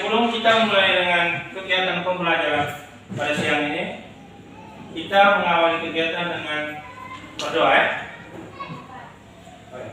sebelum kita mulai dengan kegiatan pembelajaran pada siang ini, kita mengawali kegiatan dengan berdoa.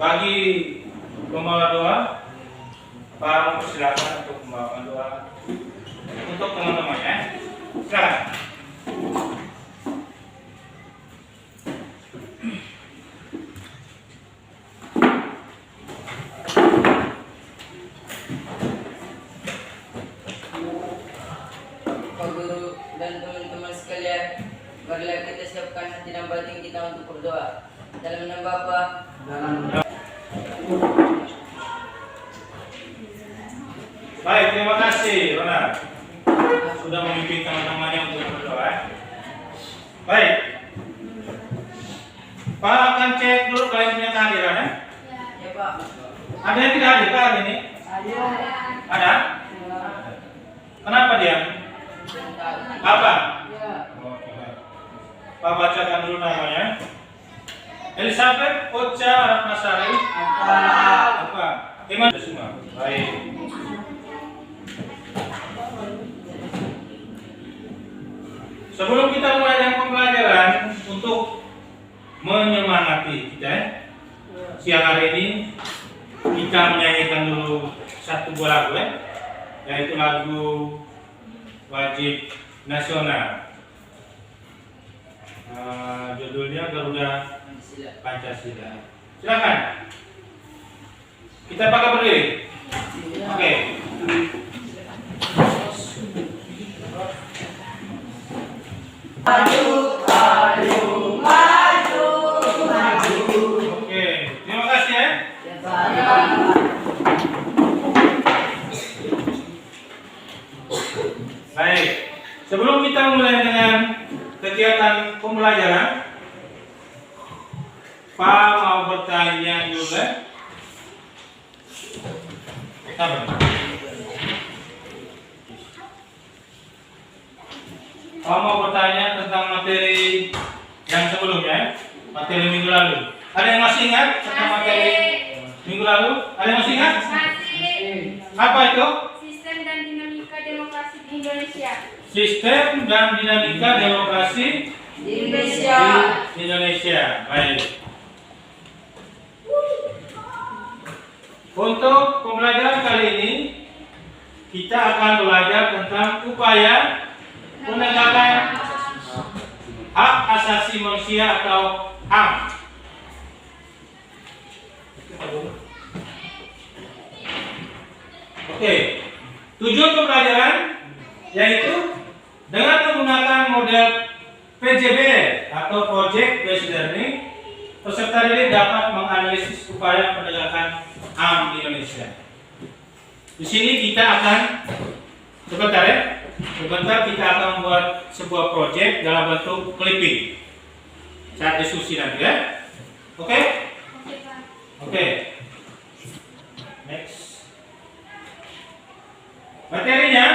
Bagi pembawa doa, Pak silakan untuk membawakan doa untuk teman-teman ya. Silakan. Pak Guru dan teman-teman sekalian, marilah kita siapkan hati dan batin kita untuk berdoa. Dalam nama Bapa, Baik, terima kasih Ronald sudah memimpin teman-temannya untuk berdoa. Baik, Pak akan cek dulu kalian punya kehadiran ya. ya Pak. Ada yang tidak hadir hari ini? Ada? Kenapa dia? Apa? Oke, baik. Pak bacakan dulu namanya. Elizabeth Ocha Ratnasari. Apa? Iman semua. Baik. Sebelum kita mulai dengan pembelajaran, untuk menyemangati kita siang hari ini, kita menyanyikan dulu satu buah lagu yaitu lagu wajib nasional. Judulnya Garuda Pancasila. Silakan. Kita pakai berdiri. Oke. Maju, maju, maju, maju. Oke, terima kasih ya. Baik. Sebelum kita mulai dengan kegiatan pembelajaran, Pak mau bertanya juga. Sabar. Pak mau bertanya tentang materi yang sebelumnya, materi minggu lalu. Ada yang masih ingat tentang materi minggu lalu? Ada yang masih ingat? Masih. Apa itu? Sistem dan dinamika demokrasi di Indonesia. Sistem dan dinamika demokrasi Di Indonesia. di Indonesia. Baik. Untuk pembelajaran kali ini, kita akan belajar tentang upaya penegakan hak asasi manusia atau HAM. Oke, tujuan pembelajaran yaitu dengan menggunakan model PJBL atau Project Based Learning, peserta didik dapat menganalisis upaya penegakan HAM di Indonesia. Di sini kita akan sebentar kita akan membuat sebuah proyek dalam bentuk clipping saat diskusi nanti ya. Oke? Oke. Next. Materinya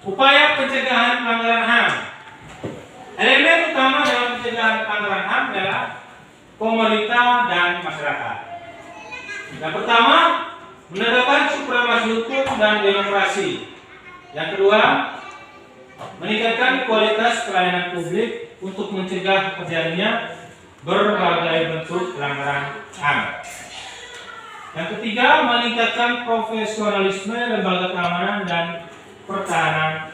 upaya pencegahan pelanggaran HAM. Elemen utama dalam pencegahan pelanggaran HAM adalah pemerintah dan masyarakat. Yang pertama, menegakkan supremasi hukum dan demokrasi. Yang kedua, meningkatkan kualitas pelayanan publik untuk mencegah terjadinya berbagai bentuk pelanggaran HAM. Yang ketiga, meningkatkan profesionalisme lembaga keamanan dan pertahanan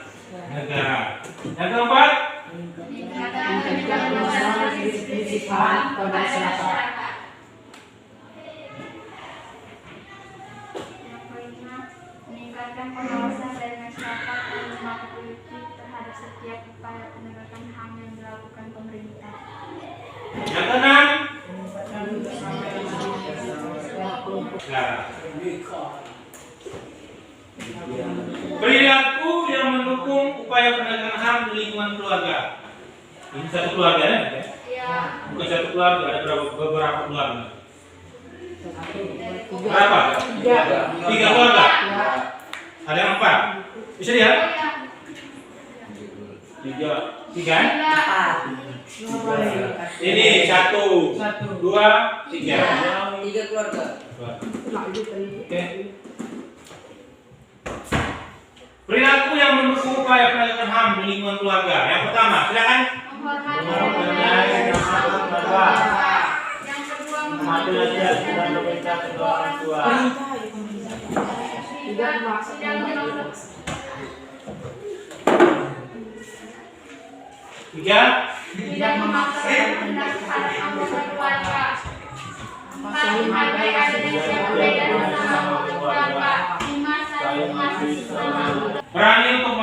negara. Yang keempat, meningkatkan pengawasan dari masyarakat dan lembaga politik terhadap setiap upaya penegakan HAM yang dilakukan pemerintah. yang keenam, perilaku yang mendukung upaya penegakan HAM di lingkungan keluarga. Ini satu keluarga ya? Ya. Bukan satu keluarga, ada beberapa keluarga. Berapa? Tiga keluarga. Ada yang 4. Bisa lihat? Tiga. Ini 1, 2, 3. 3 keluarga. Oke. upaya penegakan HAM di lingkungan keluarga. Yang pertama, silakan. Menghormati yang kedua, kedua orang tua. Tiga, tidak menolak. Tiga, Tidak memaksakan kehendak terhadap anggota keluarga. Empat, menghargai adanya yang berbeda dan sama keluarga. Lima, saling mengasihi sesama. berani untuk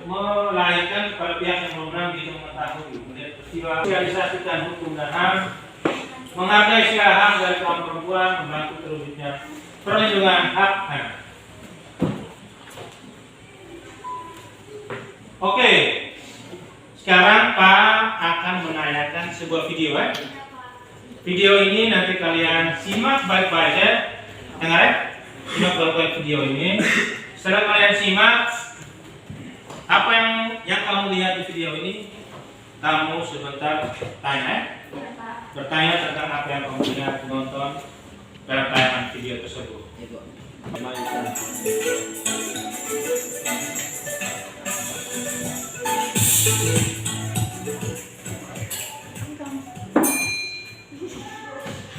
melahirkan kepada pihak yang berwenang begitu mengetahui melihat peristiwa, realisasikan hukum dan HAM, menghargai sila HAM dari kaum perempuan, membantu terwujudnya perlindungan hak anak. Oke, sekarang Pak akan menayangkan sebuah video. Video ini nanti kalian simak baik-baik ya. Dengar ya? Simak baik-baik video ini. Setelah kalian simak apa yang kamu lihat di video ini, kamu sebentar tanya, bertanya tentang apa yang kamu lihat menonton dalam tayangan video tersebut.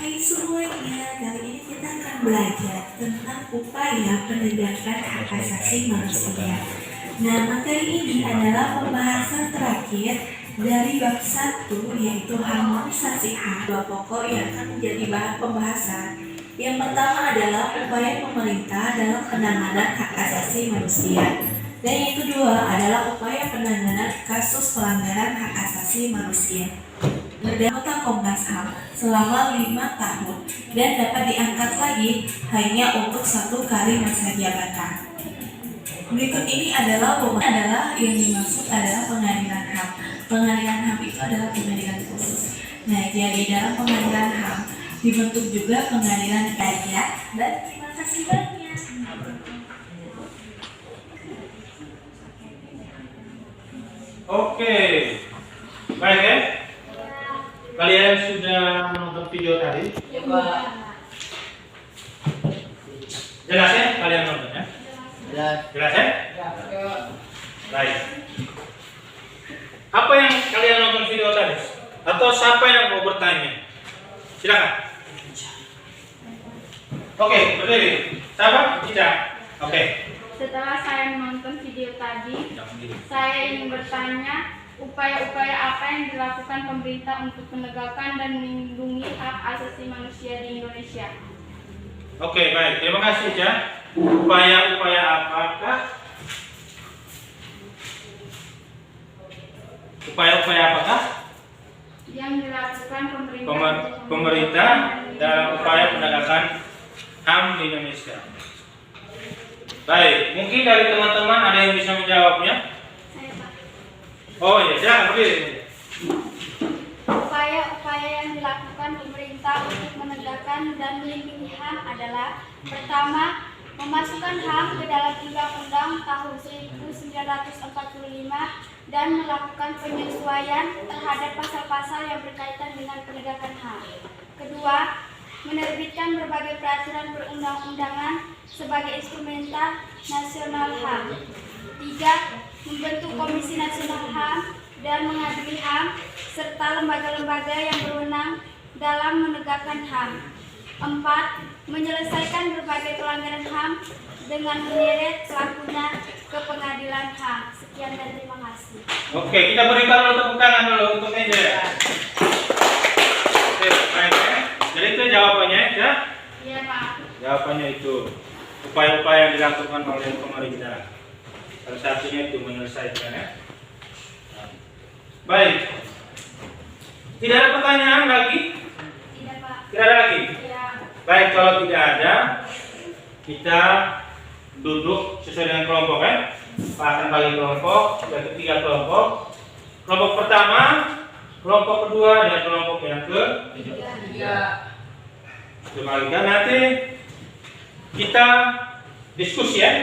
Hai semuanya, kali ini kita akan belajar tentang upaya penegakan hak asasi manusia. Nah, materi ini adalah pembahasan terakhir dari bab 1, yaitu harmonisasi HAM. Dua pokok yang akan menjadi bahan pembahasan. Yang pertama adalah upaya pemerintah dalam penanganan hak asasi manusia. Dan yang kedua adalah upaya penanganan kasus pelanggaran hak asasi manusia. Anggota Komnas HAM selama 5 tahun dan dapat diangkat lagi hanya untuk 1 kali masa jabatan. Berikut ini adalah yang dimaksud adalah pengadilan HAM. Pengadilan HAM itu adalah pengadilan khusus. Nah, jadi dalam pengadilan HAM dibentuk juga pengadilan rakyat. Dan terima kasih banyak. Oke, baik ya. Kalian sudah menonton video tadi? Ya Pak. Jelas ya? Kalian nonton ya? Jelas. Jelas ya? Baik. Apa yang kalian nonton video tadi? Atau siapa yang mau bertanya? Silakan. Oke, berdiri. Siapa? Tidak. Oke. Setelah saya menonton video tadi, saya ingin bertanya, upaya-upaya apa yang dilakukan pemerintah untuk menegakkan dan melindungi hak asasi manusia di Indonesia? Oke, baik. Terima kasih, Ja. Upaya-upaya apakah? Upaya-upaya apakah? Yang dilakukan Pemerintah dalam upaya penegakan HAM di Indonesia. Baik, mungkin dari teman-teman ada yang bisa menjawabnya? Saya, Pak. Oh iya, silakan berdiri. Upaya-upaya yang dilakukan pemerintah untuk menegakkan dan melindungi HAM adalah: pertama, memasukkan HAM ke dalam Undang-Undang tahun 1945 dan melakukan penyesuaian terhadap pasal-pasal yang berkaitan dengan penegakan HAM. Kedua, menerbitkan berbagai peraturan perundang-undangan sebagai instrumenta nasional HAM. Tiga, membentuk Komisi Nasional HAM dan mengadili HAM serta lembaga-lembaga yang berwenang dalam menegakkan HAM. Empat, menyelesaikan berbagai pelanggaran HAM dengan menyeret pelakunya ke pengadilan HAM. Sekian dan terima kasih. Oke, kita berikan dulu tepuk tangan dulu untuk meja. Oke, baik ya. Jadi itu jawabannya ya? Iya, Pak. Jawabannya itu upaya-upaya yang dilakukan oleh pemerintah. Salah satunya itu menyelesaikan ya. Baik. Tidak ada pertanyaan lagi? Tidak, Pak. Tidak ada lagi? Iya. Baik, kalau tidak ada, kita duduk sesuai dengan kelompok ya. Pak akan bagi kelompok, ada 3 kelompok. Kelompok pertama, kelompok kedua, dan kelompok yang ketiga. Kembalikan nanti kita diskusi ya.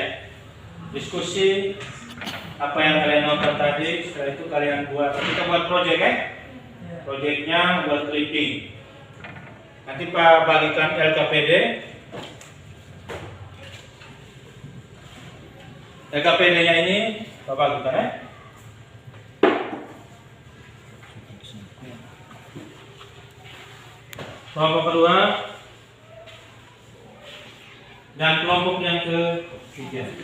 Diskusi apa yang kalian nonton tadi. Setelah itu kalian kita buat project ya. Projectnya buat clipping. Nanti Pak bagikan LKPD. LKPD-nya ini Bapak kita ya. Kelompok kedua dan kelompok yang ketiga.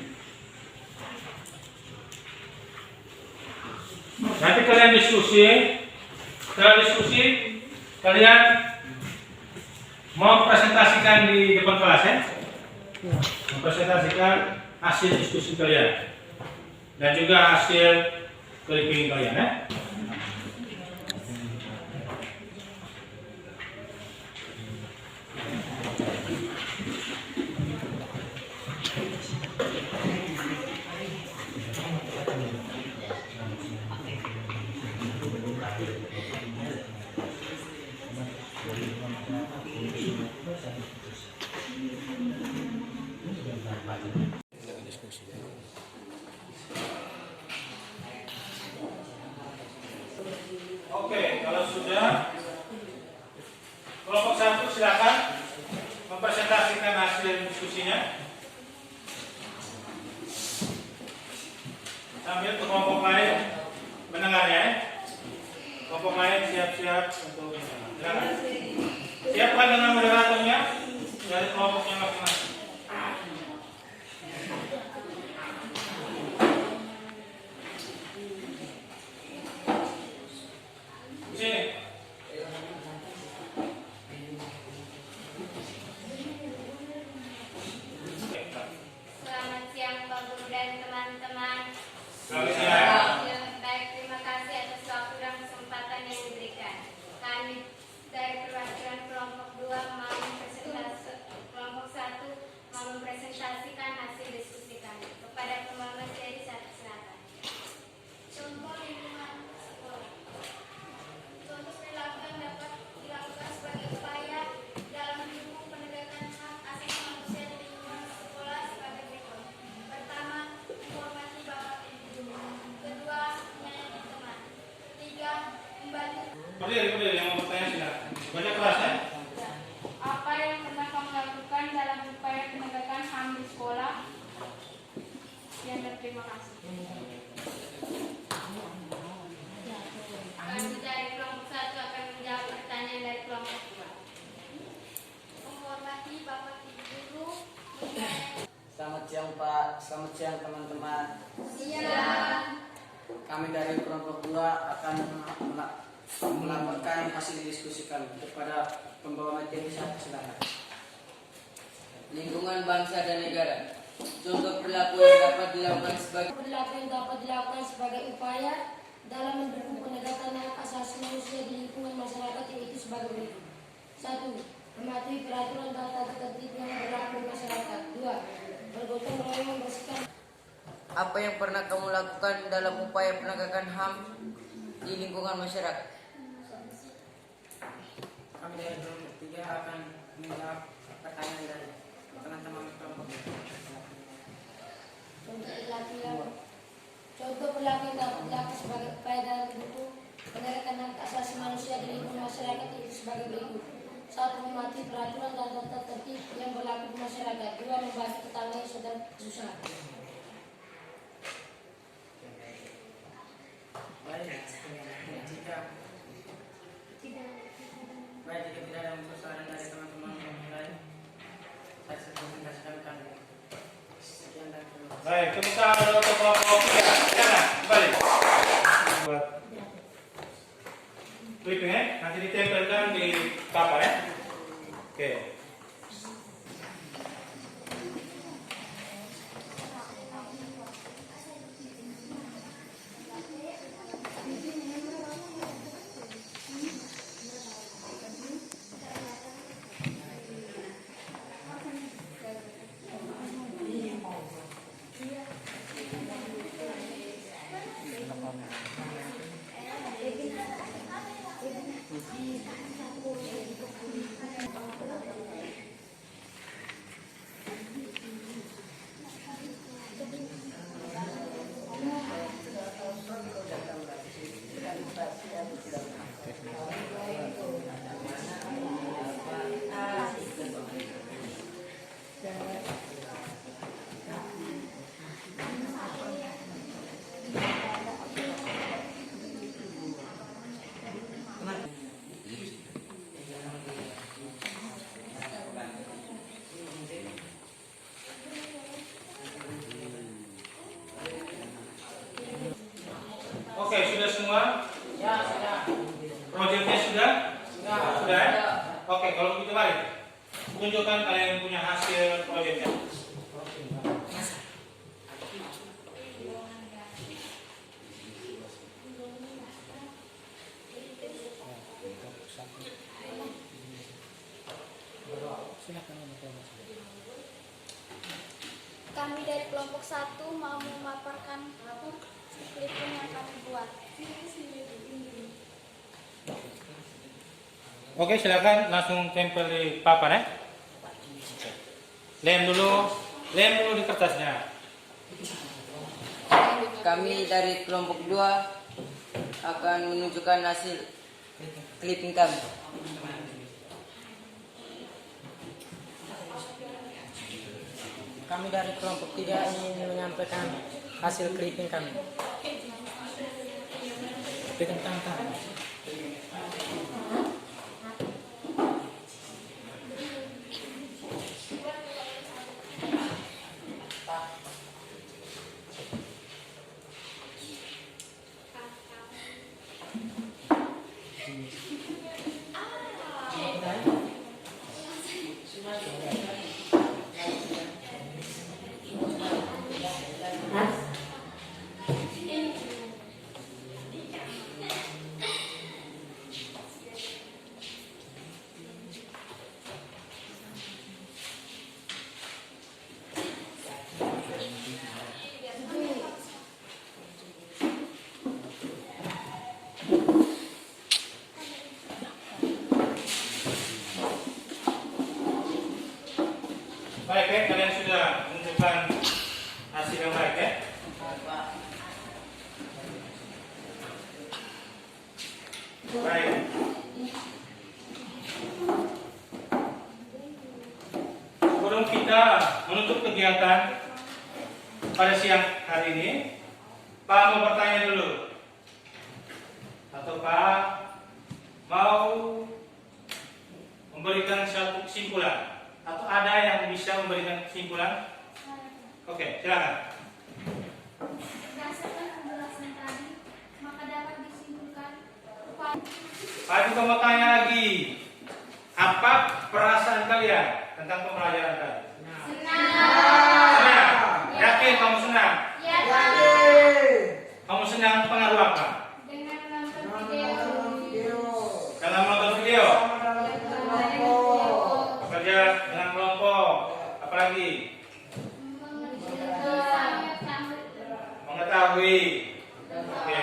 Nanti kalian diskusi, kalian mau presentasikan di depan kelas ya, mempresentasikan hasil diskusi kalian dan juga hasil clipping kalian ya. Oke, kalau sudah, kelompok satu silakan mempresentasikan hasil diskusinya. Sambil kelompok lain mendengar ya. Kelompok lain siap-siap untuk silakan. Siapkan dengan moderatornya dari kelompoknya masing-masing. Sini. Selamat siang Pak Guru dan teman-teman. Selamat siang. Baik, terima kasih atas waktu dan kesempatan yang diberikan. Kami dari perwakilan kelompok 2 mau kelompok 1 mau mempresentasikan hasil diskusi kami kepada pembawa materi satu silakan. Contoh lingkungan sekolah. Contoh perilaku yang dapat dilakukan sebagai upaya dalam mendukung penegakan hak asasi manusia di lingkungan sekolah sebagai berikut. Pertama, menghormati bapak ibu. Kedua, menyayangi teman. Tiga, membantu. Berdiri yang mau bertanya silakan. Banyak kelas ya. Apa yang pernah kamu lakukan dalam upaya penegakan HAM di sekolah? Yang berterima kasih. Kami dari kelompok 1 akan menjawab pertanyaan dari kelompok 2. Menghormati bapak ibu guru. Selamat siang Pak, selamat siang teman-teman. Siang. Kami dari kelompok 2 akan melaporkan hasil diskusi kami kepada pembawa materi satu silakan. Lingkungan bangsa dan negara. Contoh perilaku yang dapat dilakukan sebagai upaya dalam mendukung penegakan hak asasi manusia di lingkungan masyarakat, yaitu sebagai berikut. 1. Mematuhi peraturan dan tata tertib yang berlaku di masyarakat. 2. Bergotong royong membersihkan. Apa yang pernah kamu lakukan dalam upaya penegakan HAM di lingkungan masyarakat? Kami dari kelompok 3 akan menjawab pertanyaan dari teman-teman kelompok. Contoh perilaku yang dapat dilakukan sebagai upaya dalam mendukung penegakan hak asasi manusia di lingkungan masyarakat, itu sebagai berikut. 1. Mematuhi peraturan dan tata tertib yang berlaku di masyarakat. 2. Membantu tetangga yang sedang kesusahan. Baik, jika tidak ada persoalan dari teman-teman yang lain, saya presentasikan kami. Sekian dan terima kasih. Baik, tepuk tangan untuk kelompok 3. Silakan, kembali. Buat clipping ya, nanti ditempelkan di papan ya. Oke. semua? Ya, sudah. Proyeknya sudah? Sudah. Sudah ya? Oke, kalau begitu mari tunjukkan kalian punya hasil proyeknya. Kami dari kelompok 1 mau memaparkan clipping yang kami buat. Oke, silakan langsung tempel di papan ya. Lem dulu di kertasnya. Kami dari kelompok 2 akan menunjukkan hasil clipping kami. Kami dari kelompok 3 ingin menyampaikan hasil clipping kami. Pegang tangan. Baik ya, kalian sudah menunjukkan hasil yang baik ya. Baik. Sebelum kita menutup kegiatan pada siang hari ini, Pak mau bertanya dulu, atau Pak mau memberikan satu kesimpulan, atau ada yang bisa memberikan kesimpulan? Oke, silakan. Berdasarkan penjelasan tadi, maka dapat disimpulkan Pak juga mau tanya lagi, apa perasaan kalian tentang pembelajaran tadi? Senang. Yakin kamu senang? Kamu senang pengaruh apa? dengan menonton video. Dalam menonton video, bekerja dengan kelompok, apalagi mengetahui. Oke.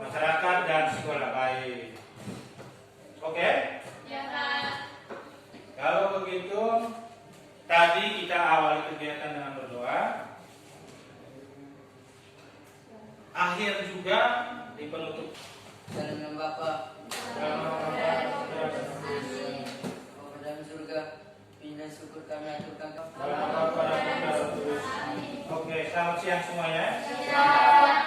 Masyarakat dan sekolah baik. Oke. Kalau begitu, tadi kita awali kegiatan dengan berdoa. Akhir juga di penutup. Dalam nama Bapa, Bapa dalam surga, bila syukur kami aturkan. Oke, selamat siang semuanya. Ya.